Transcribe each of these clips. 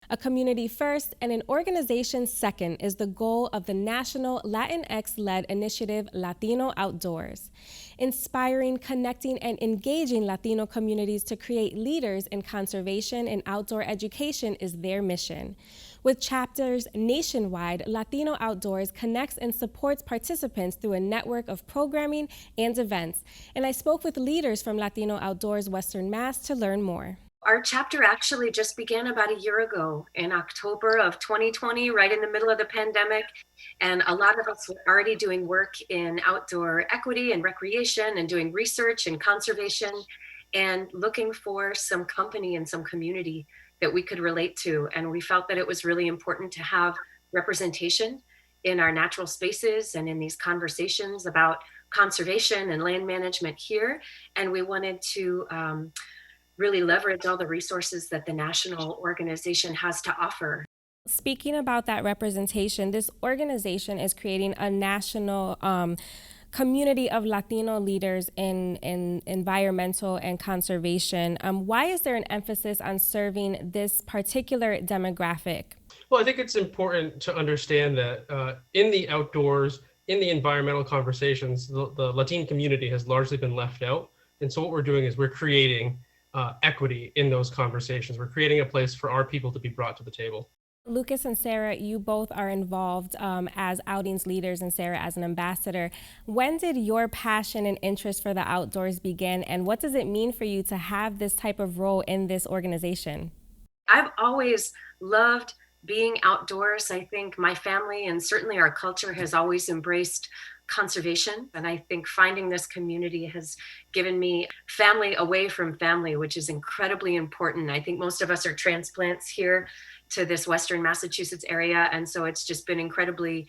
A community first and an organization second is the goal of the national Latinx-led initiative Latino Outdoors. Inspiring, connecting, and engaging Latino communities to create leaders in conservation and outdoor education is their mission. With chapters nationwide, Latino Outdoors connects and supports participants through a network of programming and events. And I spoke with leaders from Latino Outdoors Western Mass to learn more. Our chapter actually just began about a year ago in October of 2020, right in the middle of the pandemic. And a lot of us were already doing work in outdoor equity and recreation and doing research and conservation and looking for some company and some community that we could relate to. And we felt that it was really important to have representation in our natural spaces and in these conversations about conservation and land management here. And we wanted to really leverage all the resources that the national organization has to offer. Speaking about that representation, this organization is creating a national community of Latino leaders in environmental and conservation. Why is there an emphasis on serving this particular demographic? Well, I think it's important to understand that in the outdoors, in the environmental conversations, the Latino community has largely been left out. And so what we're doing is we're creating equity in those conversations. We're creating a place for our people to be brought to the table. Lucas and Sarah, you both are involved as outings leaders and Sarah as an ambassador. When did your passion and interest for the outdoors begin, and what does it mean for you to have this type of role in this organization? I've always loved being outdoors. I think my family and certainly our culture has always embraced conservation. And I think finding this community has given me family away from family, which is incredibly important. I think most of us are transplants here to this Western Massachusetts area. And so it's just been incredibly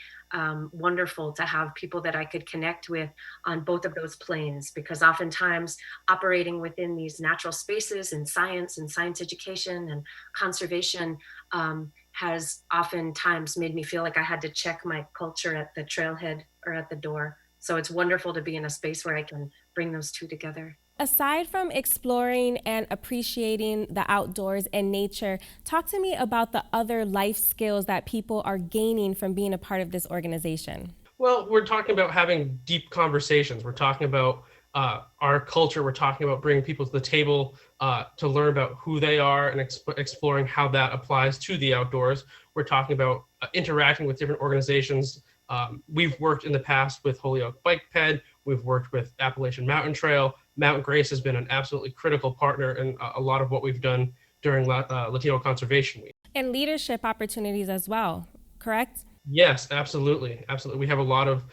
wonderful to have people that I could connect with on both of those planes, because oftentimes operating within these natural spaces and science education and conservation has oftentimes made me feel like I had to check my culture at the trailhead or at the door. So it's wonderful to be in a space where I can bring those two together. Aside from exploring and appreciating the outdoors and nature, talk to me about the other life skills that people are gaining from being a part of this organization. Well, we're talking about having deep conversations. We're talking about our culture. We're talking about bringing people to the table to learn about who they are and exploring how that applies to the outdoors. We're talking about interacting with different organizations. We've worked in the past with Holyoke Bike Ped. We've worked with Appalachian Mountain Trail. Mountain Grace has been an absolutely critical partner in a lot of what we've done during Latino Conservation Week. And leadership opportunities as well, correct? Yes, absolutely. Absolutely. We have a lot of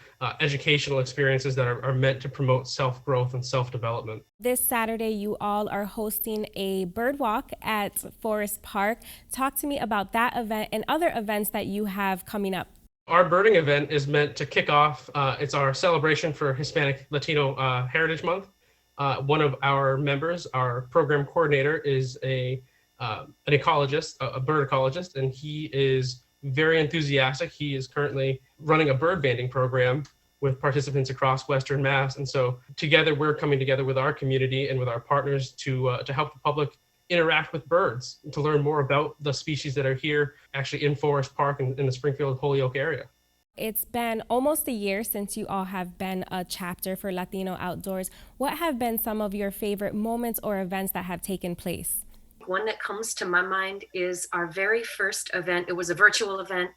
educational experiences that are meant to promote self-growth and self-development. This Saturday, you all are hosting a bird walk at Forest Park. Talk to me about that event and other events that you have coming up. Our birding event is meant to kick off. It's our celebration for Hispanic Latino Heritage Month. One of our members, our program coordinator, is an ecologist, a bird ecologist, and he is very enthusiastic. He is currently running a bird banding program with participants across Western Mass. And so together, we're coming together with our community and with our partners to help the public interact with birds, to learn more about the species that are here actually in Forest Park and in the Springfield Holyoke area. It's been almost a year since you all have been a chapter for Latino Outdoors. What have been some of your favorite moments or events that have taken place? One that comes to my mind is our very first event. It was a virtual event,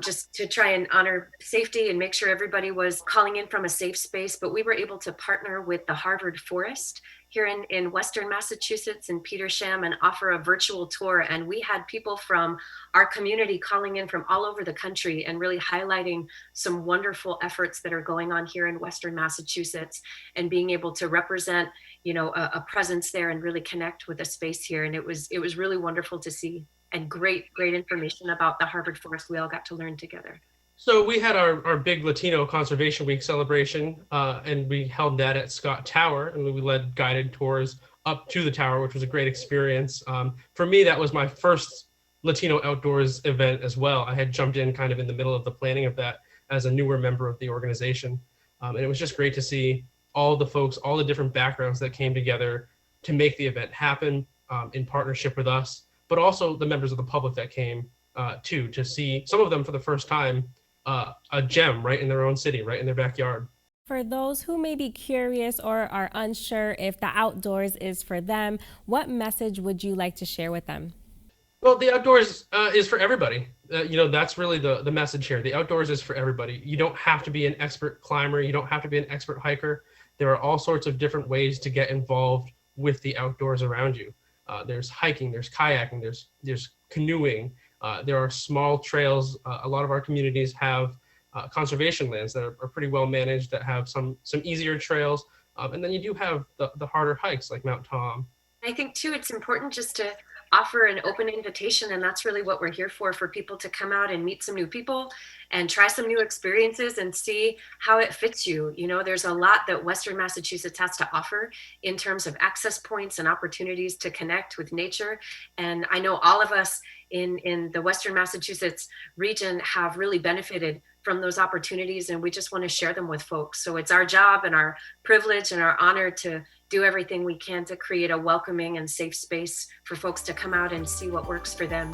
just to try and honor safety and make sure everybody was calling in from a safe space. But we were able to partner with the Harvard Forest here in Western Massachusetts in Petersham and offer a virtual tour. And we had people from our community calling in from all over the country and really highlighting some wonderful efforts that are going on here in Western Massachusetts and being able to represent, a presence there and really connect with the space here. And it was really wonderful to see, and great information about the Harvard Forest we all got to learn together. So we had our big Latino Conservation Week celebration, and we held that at Scott Tower, and we led guided tours up to the tower, which was a great experience. For me, that was my first Latino Outdoors event as well. I had jumped in kind of in the middle of the planning of that as a newer member of the organization. And it was just great to see all the folks, all the different backgrounds that came together to make the event happen in partnership with us, but also the members of the public that came to see, some of them for the first time, a gem right in their own city, right in their backyard. For those who may be curious or are unsure if the outdoors is for them, what message would you like to share with them? Well, the outdoors is for everybody. That's really the message here. The outdoors is for everybody. You don't have to be an expert climber. You don't have to be an expert hiker. There are all sorts of different ways to get involved with the outdoors around you. There's hiking, there's kayaking, there's canoeing. There are small trails. A lot of our communities have conservation lands that are pretty well managed, that have some easier trails. And then you do have the harder hikes like Mount Tom. I think too, it's important just to offer an open invitation, and that's really what we're here for people to come out and meet some new people and try some new experiences and see how it fits you. There's a lot that Western Massachusetts has to offer in terms of access points and opportunities to connect with nature. And I know all of us in the Western Massachusetts region have really benefited from those opportunities, and we just want to share them with folks. So it's our job and our privilege and our honor to do everything we can to create a welcoming and safe space for folks to come out and see what works for them.